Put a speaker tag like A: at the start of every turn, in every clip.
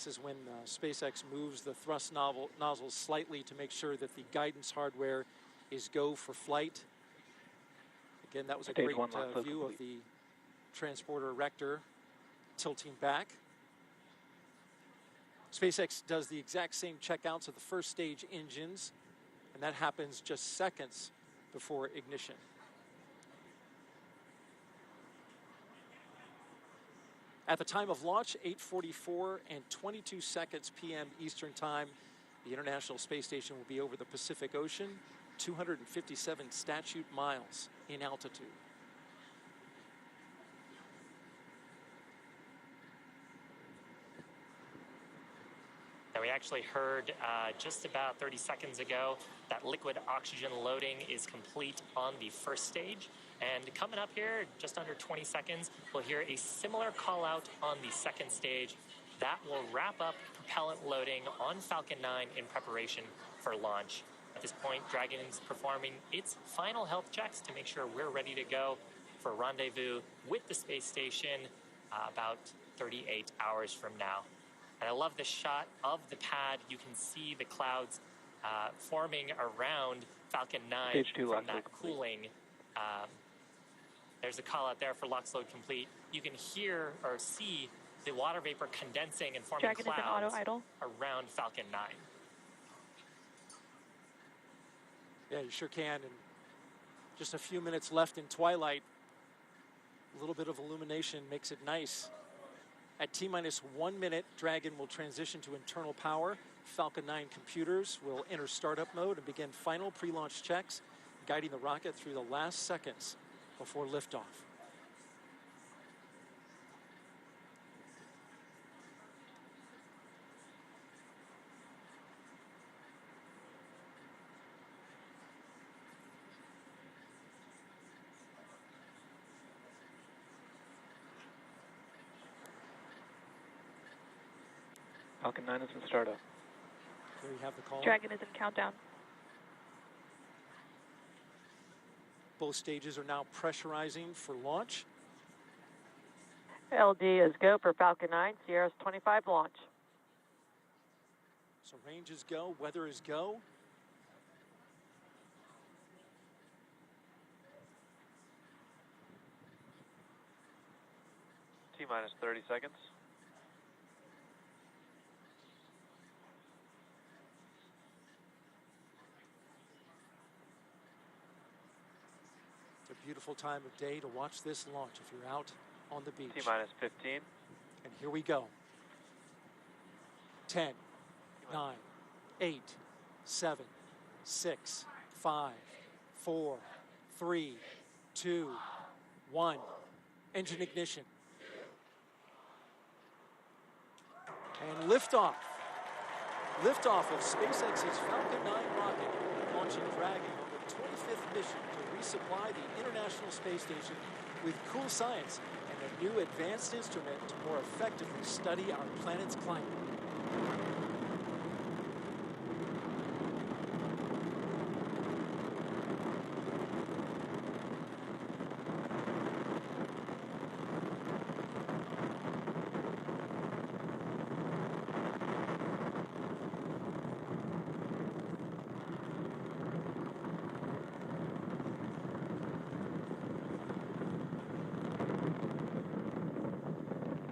A: This is when SpaceX moves the thrust nozzles slightly to make sure that the guidance hardware is go for flight. Again, that was a great view of the transporter erector tilting back. SpaceX does the exact same checkouts of the first stage engines, and that happens just seconds before ignition. At the time of launch, 8:44 and 22 seconds p.m. Eastern Time, the International Space Station will be over the Pacific Ocean, 257 statute miles in altitude.
B: Now, we actually heard just about 30 seconds ago that liquid oxygen loading is complete on the first stage. And coming up here, just under 20 seconds, we'll hear a similar call out on the second stage. That will wrap up propellant loading on Falcon 9 in preparation for launch. At this point, Dragon is performing its final health checks to make sure we're ready to go for rendezvous with the space station about 38 hours from now. And I love the shot of the pad. You can see the clouds forming around Falcon 9 from that cooling. There's a call out there for LOX load complete. You can hear or see the water vapor condensing and forming clouds around Falcon 9.
A: Yeah, you sure can. And just a few minutes left in twilight. A little bit of illumination makes it nice. At T-minus 1 minute, Dragon will transition to internal power. Falcon 9 computers will enter startup mode and begin final pre-launch checks, guiding the rocket through the last seconds before liftoff.
C: Falcon 9 is in startup.
A: There you have the call.
D: Dragon is in countdown.
A: Both stages are now pressurizing for launch.
E: LD is go for Falcon 9, CRS-25 launch.
A: So range is go, weather is go.
C: T-minus 30 seconds.
A: Beautiful time of day to watch this launch if you're out on the beach.
C: T-minus 15.
A: And here we go. 10, 9, 8, 7, 6, 5, 4, 3, 2, 1. Engine ignition. And liftoff. Liftoff of SpaceX's Falcon 9 rocket, launching Dragon on the 25th mission to resupply the International Space Station with cool science and a new advanced instrument to more effectively study our planet's climate.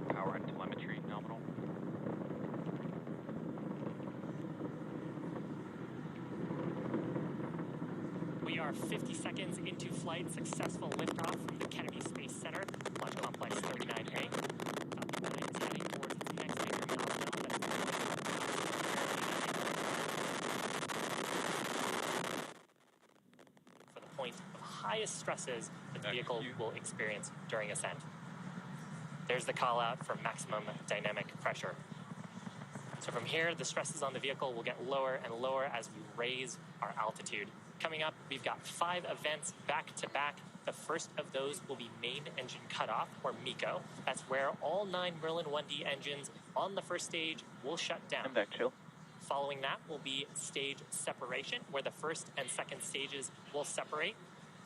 C: Power and telemetry nominal.
B: We are 50 seconds into flight. Successful liftoff from the Kennedy Space Center, Launch Complex 39A. Falcon 9 is heading towards its next major milestone. For the point of highest stresses that the vehicle will experience during ascent. There's the call out for maximum dynamic pressure. So from here, the stresses on the vehicle will get lower and lower as we raise our altitude. Coming up, we've got 5 events back to back. The first of those will be main engine cutoff, or MECO. That's where all 9 Merlin 1D engines on the first stage will shut down.
C: I'm back, chill.
B: Following that will be stage separation, where the first and second stages will separate.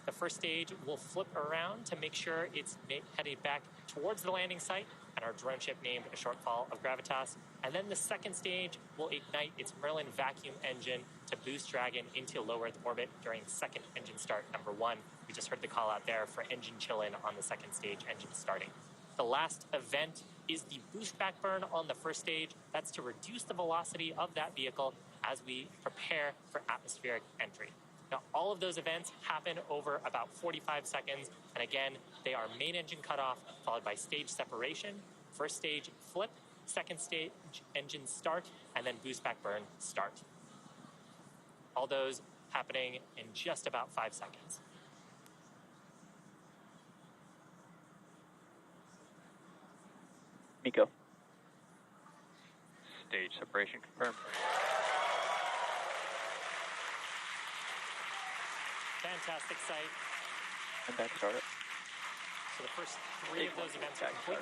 B: The first stage will flip around to make sure it's headed back towards the landing site. and our drone ship named a shortfall of gravitas. And then the second stage will ignite its Merlin vacuum engine to boost Dragon into low Earth orbit during second engine start number 1. We just heard the call out there for engine chill-in on the second stage engine starting. The last event is the boost back burn on the first stage. That's to reduce the velocity of that vehicle as we prepare for atmospheric entry. Now, all of those events happen over about 45 seconds. And again, they are main engine cutoff, followed by stage separation, first stage flip, second stage engine start, and then boost back burn start. All those happening in just about 5 seconds.
C: Miko. Stage separation confirmed.
B: Fantastic sight.
C: And back startup.
B: So the first 3 of those events are complete.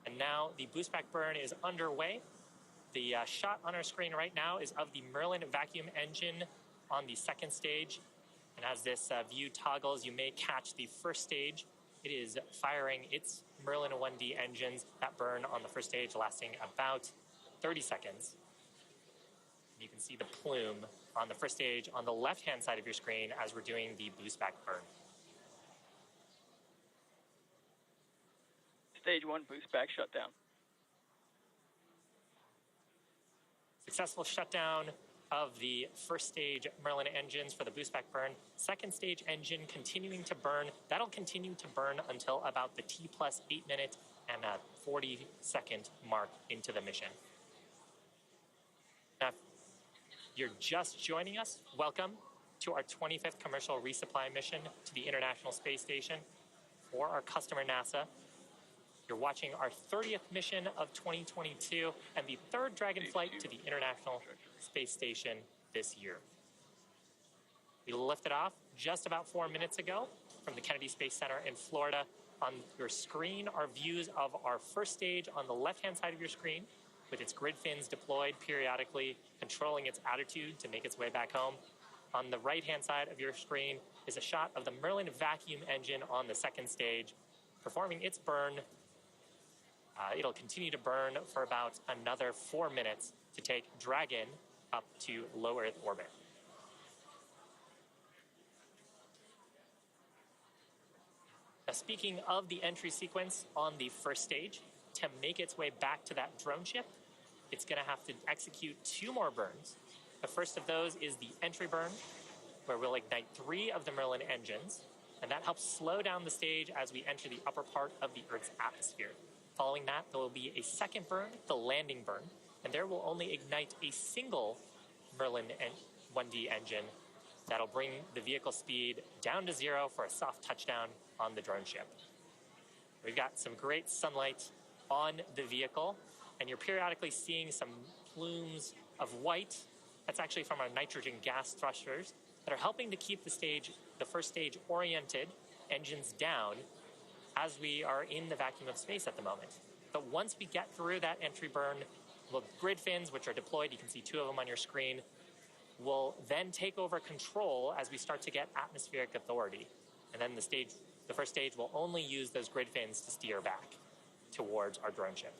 B: And now the boost back burn is underway. The shot on our screen right now is of the Merlin vacuum engine on the second stage. And as this view toggles, you may catch the first stage. It is firing its Merlin 1D engines that burn on the first stage, lasting about 30 seconds. You can see the plume on the first stage on the left-hand side of your screen as we're doing the boost back burn.
D: Stage 1 boost back shutdown.
B: Successful shutdown of the first stage Merlin engines for the boost back burn. Second stage engine continuing to burn. That'll continue to burn until about the T+8 minute and a 40-second mark into the mission. Now, if you're just joining us, welcome to our 25th commercial resupply mission to the International Space Station for our customer NASA. You're watching our 30th mission of 2022 and the 3rd Dragon flight to the International Space Station this year. We lifted off just about 4 minutes ago from the Kennedy Space Center in Florida. On your screen are views of our first stage on the left-hand side of your screen with its grid fins deployed periodically, controlling its attitude to make its way back home. On the right-hand side of your screen is a shot of the Merlin vacuum engine on the second stage, performing its burn. It'll continue to burn for about another 4 minutes to take Dragon up to low Earth orbit. Now, speaking of the entry sequence on the first stage, to make its way back to that drone ship, it's going to have to execute 2 more burns. The first of those is the entry burn, where we'll ignite 3 of the Merlin engines, and that helps slow down the stage as we enter the upper part of the Earth's atmosphere. Following that, there will be a second burn, the landing burn, and there will only ignite a single Merlin 1D engine that'll bring the vehicle speed down to 0 for a soft touchdown on the drone ship. We've got some great sunlight on the vehicle, and you're periodically seeing some plumes of white. That's actually from our nitrogen gas thrusters that are helping to keep the first stage oriented, engines down, as we are in the vacuum of space at the moment. But once we get through that entry burn, the grid fins, which are deployed, you can see 2 of them on your screen, will then take over control as we start to get atmospheric authority. And then the first stage will only use those grid fins to steer back towards our drone ship.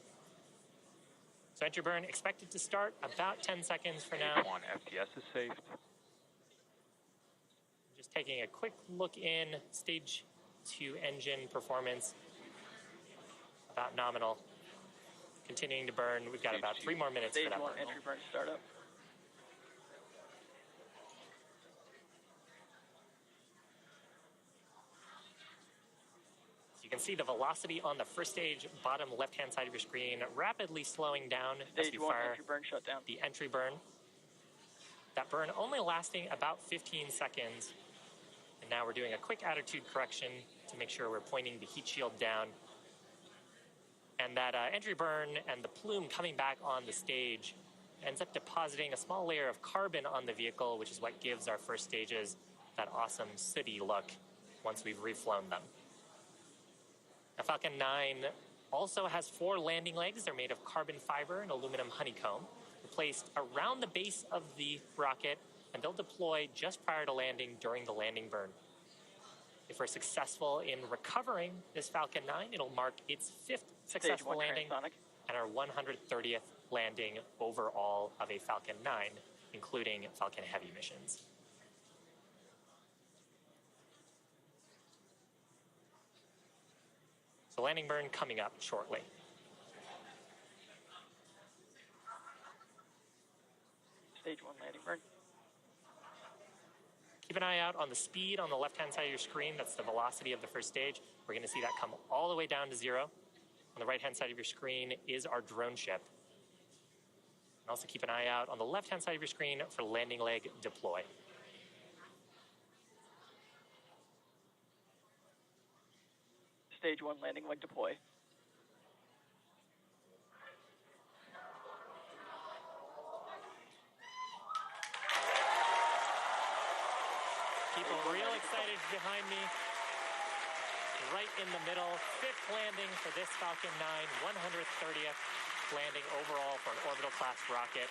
B: So entry burn expected to start about 10 seconds for now.
C: Stage 1 FTS is saved.
B: Just taking a quick look in, stage 2 engine performance, about nominal. Continuing to burn. We've got about 3 more minutes for that burn.
D: Stage 1 entry burn startup.
B: You can see the velocity on the first stage, bottom left-hand side of your screen, rapidly slowing down as we
D: Stage 1
B: fire
D: entry burn shutdown.
B: the entry burn. That burn only lasting about 15 seconds. And now we're doing a quick attitude correction to make sure we're pointing the heat shield down. And that entry burn and the plume coming back on the stage ends up depositing a small layer of carbon on the vehicle, which is what gives our first stages that awesome sooty look once we've reflown them. Now, Falcon 9 also has 4 landing legs. They're made of carbon fiber and aluminum honeycomb. They're placed around the base of the rocket, and they'll deploy just prior to landing during the landing burn. If If we're successful in recovering this Falcon 9, it'll mark its 5th
D: Stage
B: successful
D: 1
B: landing
D: transonic.
B: and our 130th landing overall of a Falcon 9, including Falcon Heavy missions. So landing burn coming up shortly.
D: Stage 1 landing burn.
B: Keep an eye out on the speed on the left-hand side of your screen. That's the velocity of the first stage. We're going to see that come all the way down to 0. On the right-hand side of your screen is our drone ship. And also keep an eye out on the left-hand side of your screen for landing leg deploy.
D: Stage 1 landing leg deploy.
B: People real excited behind me. Right in the middle, 5th landing for this Falcon 9, 130th landing overall for an orbital class rocket.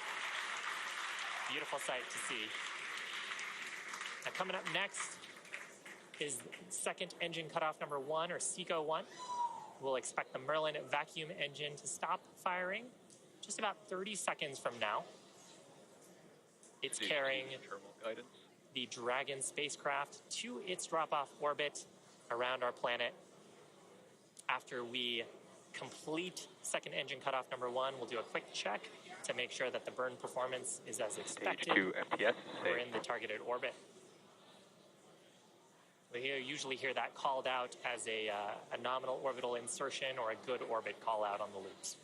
B: Beautiful sight to see. Now coming up next is second engine cutoff number 1, or SECO 1. We'll expect the Merlin vacuum engine to stop firing just about 30 seconds from now. It's carrying
C: Terminal guidance.
B: the Dragon spacecraft to its drop-off orbit around our planet. After we complete second engine cutoff number 1, we'll do a quick check to make sure that the burn performance is as expected.
C: Stage 2 FPS is
B: We're
C: safe.
B: in the targeted orbit. We usually hear that called out as a nominal orbital insertion or a good orbit call out on the loops.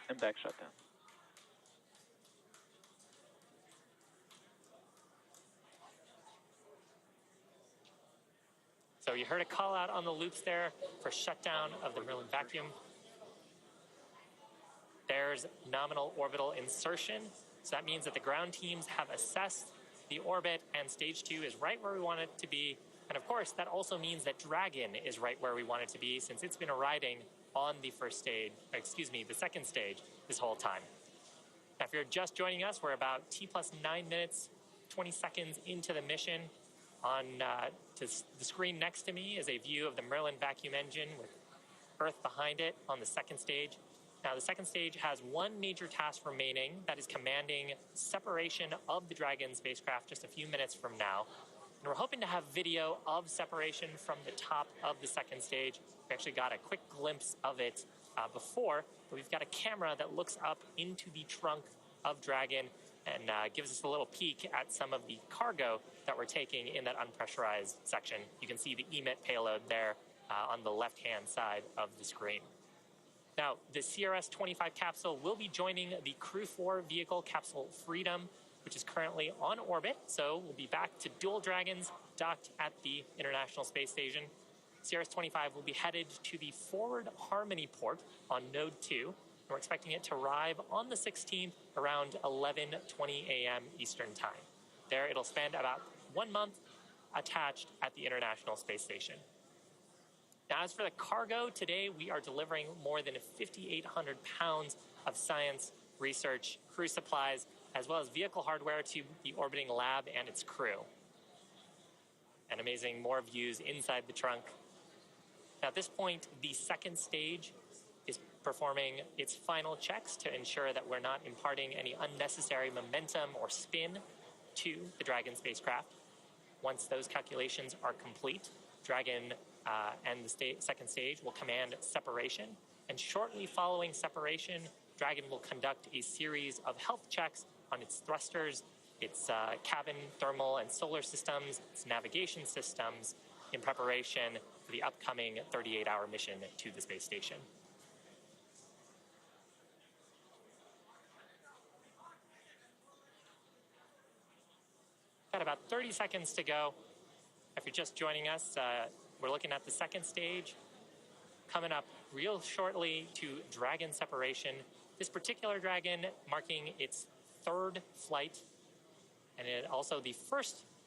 C: And back shutdown.
B: So you heard a call out on the loops there for shutdown of the Merlin vacuum. There's nominal orbital insertion. So that means that the ground teams have assessed the orbit and stage 2 is right where we want it to be. And of course, that also means that Dragon is right where we want it to be since it's been riding on the the second stage this whole time. Now, if you're just joining us, we're about T+9 minutes, 20 seconds into the mission. On to the screen next to me is a view of the Merlin vacuum engine with Earth behind it on the second stage. Now, the second stage has one major task remaining, that is commanding separation of the Dragon spacecraft just a few minutes from now. And we're hoping to have video of separation from the top of the second stage. We actually got a quick glimpse of it before, but we've got a camera that looks up into the trunk of Dragon and gives us a little peek at some of the cargo that we're taking in that unpressurized section. You can see the EMIT payload there on the left-hand side of the screen. Now, the CRS-25 capsule will be joining the Crew 4 vehicle, Capsule Freedom, which is currently on orbit. So we'll be back to dual Dragons docked at the International Space Station. CRS-25 will be headed to the Forward Harmony port on Node 2. And we're expecting it to arrive on the 16th around 11:20 a.m. Eastern Time. There, it'll spend about 1 month attached at the International Space Station. Now, as for the cargo, today we are delivering more than 5,800 pounds of science, research, crew supplies, as well as vehicle hardware to the orbiting lab and its crew. And amazing, more views inside the trunk. Now, at this point, the second stage is performing its final checks to ensure that we're not imparting any unnecessary momentum or spin to the Dragon spacecraft. Once those calculations are complete, Dragon and the second stage will command separation. And shortly following separation, Dragon will conduct a series of health checks on its thrusters, its cabin, thermal, and solar systems, its navigation systems, in preparation for the upcoming 38-hour mission to the space station. Got about 30 seconds to go. If you're just joining us, we're looking at the second stage. Coming up real shortly to Dragon separation. This particular Dragon marking its third flight, and also the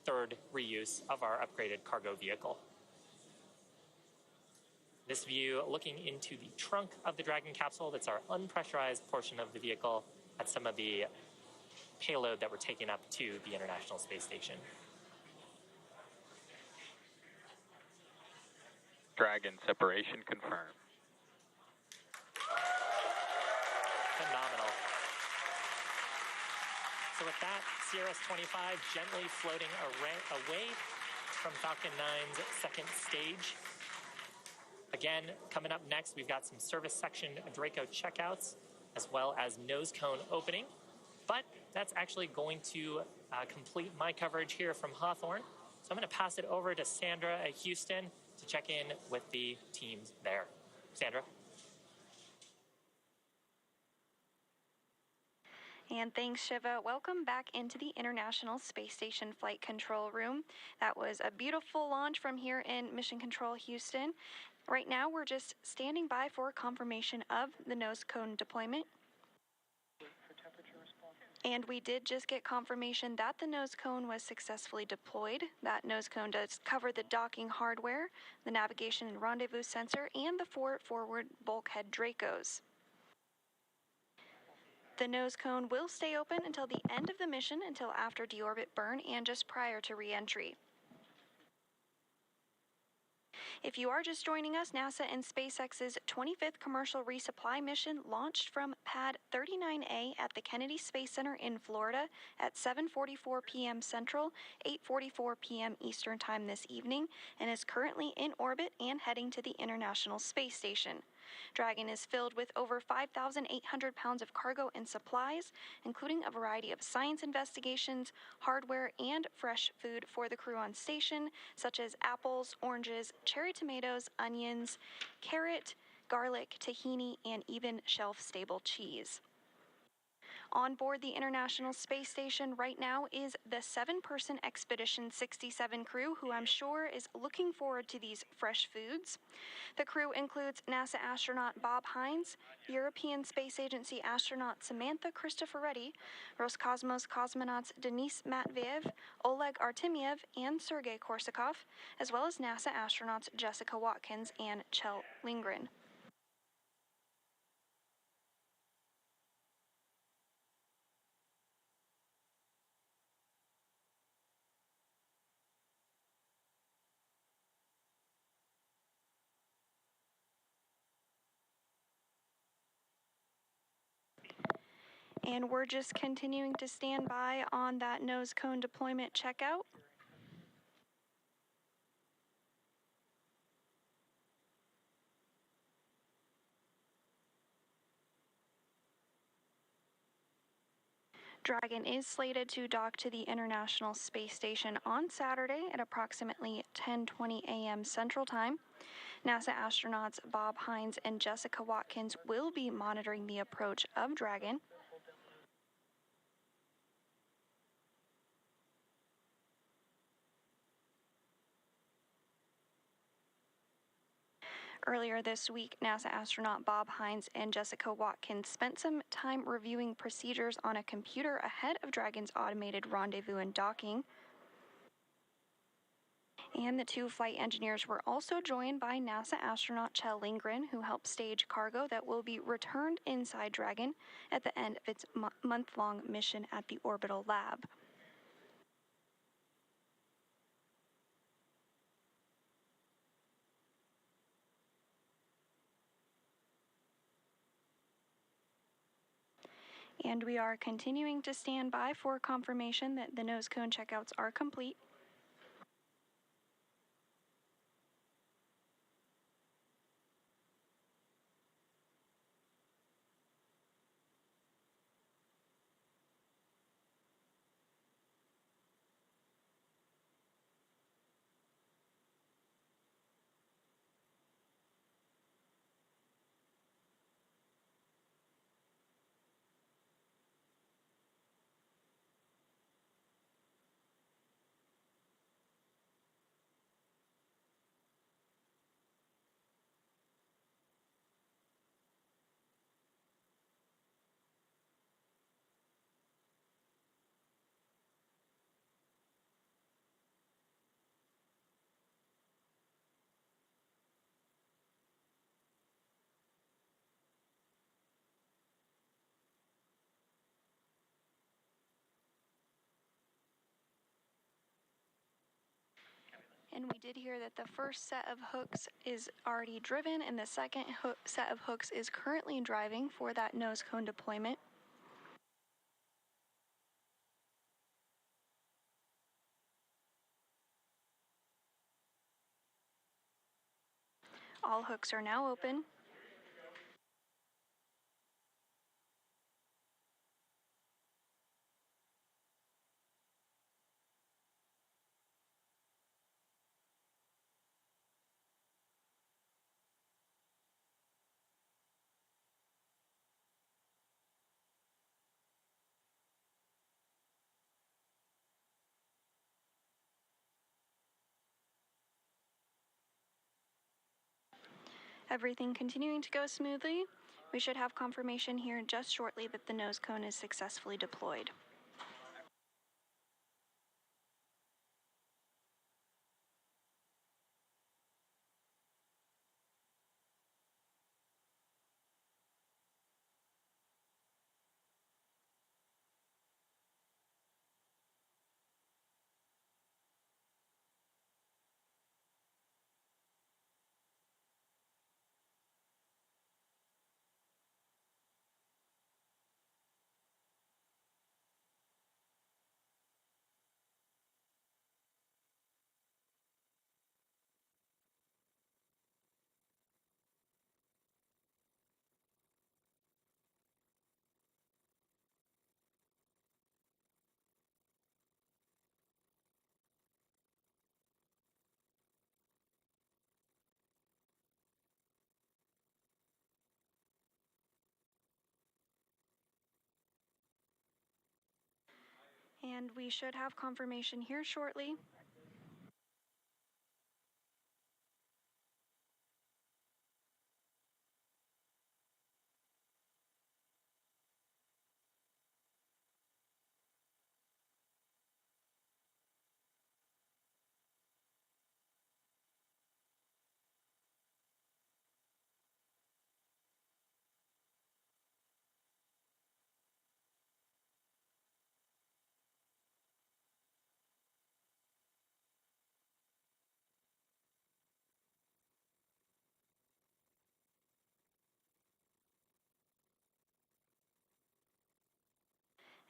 B: third reuse of our upgraded cargo vehicle. This view looking into the trunk of the Dragon capsule. That's our unpressurized portion of the vehicle. That's some of the payload that we're taking up to the International Space Station.
C: Dragon separation confirmed.
B: Phenomenal. So with that, CRS-25 gently floating away from Falcon 9's second stage. Again, coming up next, we've got some service section Draco checkouts, as well as nose cone opening. But that's actually going to complete my coverage here from Hawthorne. So I'm going to pass it over to Sandra at Houston to check in with the teams there. Sandra.
F: And thanks, Shiva. Welcome back into the International Space Station Flight Control Room. That was a beautiful launch from here in Mission Control Houston. Right now, we're just standing by for confirmation of the nose cone deployment. And we did just get confirmation that the nose cone was successfully deployed. That nose cone does cover the docking hardware, the navigation and rendezvous sensor, and the 4 forward bulkhead Dracos. The nose cone will stay open until the end of the mission, until after deorbit burn and just prior to re-entry. If you are just joining us, NASA and SpaceX's 25th commercial resupply mission launched from Pad 39A at the Kennedy Space Center in Florida at 7:44 p.m. Central, 8:44 p.m. Eastern Time this evening, and is currently in orbit and heading to the International Space Station. Dragon is filled with over 5,800 pounds of cargo and supplies, including a variety of science investigations, hardware, and fresh food for the crew on station, such as apples, oranges, cherry tomatoes, onions, carrot, garlic, tahini, and even shelf-stable cheese. On board the International Space Station right now is the 7-person Expedition 67 crew, who I'm sure is looking forward to these fresh foods. The crew includes NASA astronaut Bob Hines, European Space Agency astronaut Samantha Cristoforetti, Roscosmos cosmonauts Denis Matveev, Oleg Artemyev, and Sergei Korsakov, as well as NASA astronauts Jessica Watkins and Kjell Lindgren. And we're just continuing to stand by on that nose cone deployment checkout. Dragon is slated to dock to the International Space Station on Saturday at approximately 10:20 a.m. Central Time. NASA astronauts Bob Hines and Jessica Watkins will be monitoring the approach of Dragon. Earlier this week, NASA astronaut Bob Hines and Jessica Watkins spent some time reviewing procedures on a computer ahead of Dragon's automated rendezvous and docking. And the 2 flight engineers were also joined by NASA astronaut Kjell Lindgren, who helped stage cargo that will be returned inside Dragon at the end of its month-long mission at the orbital lab. And we are continuing to stand by for confirmation that the nose cone checkouts are complete. And we did hear that the first set of hooks is already driven and the second set of hooks is currently driving for that nose cone deployment. All hooks are now open. Everything continuing to go smoothly. We should have confirmation here just shortly that the nose cone is successfully deployed. And we should have confirmation here shortly.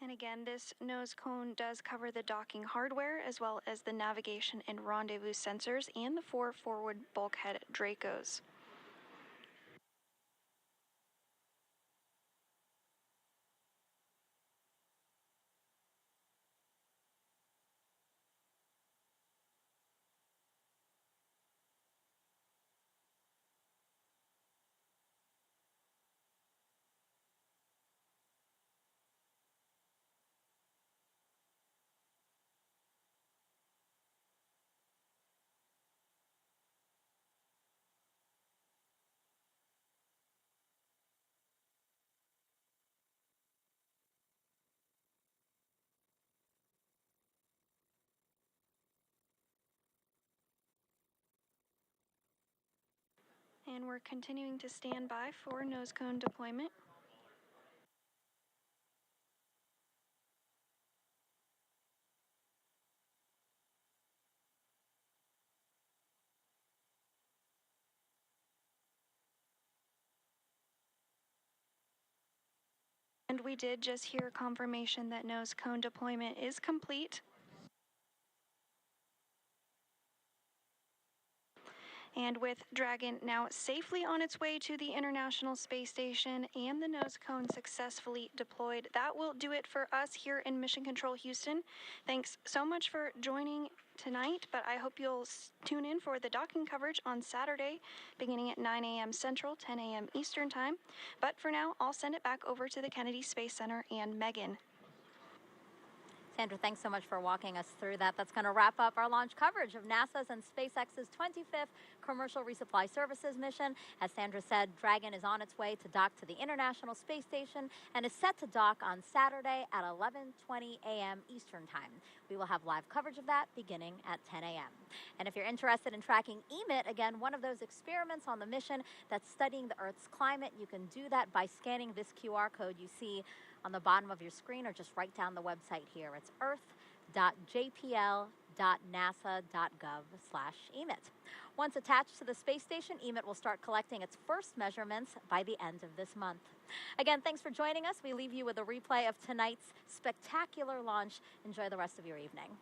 F: And again, this nose cone does cover the docking hardware as well as the navigation and rendezvous sensors and the 4 forward bulkhead Dracos. And we're continuing to stand by for nose cone deployment. And we did just hear confirmation that nose cone deployment is complete. And with Dragon now safely on its way to the International Space Station and the nose cone successfully deployed, that will do it for us here in Mission Control Houston. Thanks so much for joining tonight, but I hope you'll tune in for the docking coverage on Saturday, beginning at 9 a.m. Central, 10 a.m. Eastern Time. But for now, I'll send it back over to the Kennedy Space Center and Megan.
G: Sandra, thanks so much for walking us through that. That's going to wrap up our launch coverage of NASA's and SpaceX's 25th Commercial Resupply Services mission. As Sandra said, Dragon is on its way to dock to the International Space Station and is set to dock on Saturday at 11:20 a.m. Eastern Time. We will have live coverage of that beginning at 10 a.m. And if you're interested in tracking EMIT, again, one of those experiments on the mission that's studying the Earth's climate, you can do that by scanning this QR code you see on the bottom of your screen or just write down the website here. It's earth.jpl.nasa.gov/EMIT. Once attached to the space station, EMIT will start collecting its first measurements by the end of this month. Again, thanks for joining us. We leave you with a replay of tonight's spectacular launch. Enjoy the rest of your evening.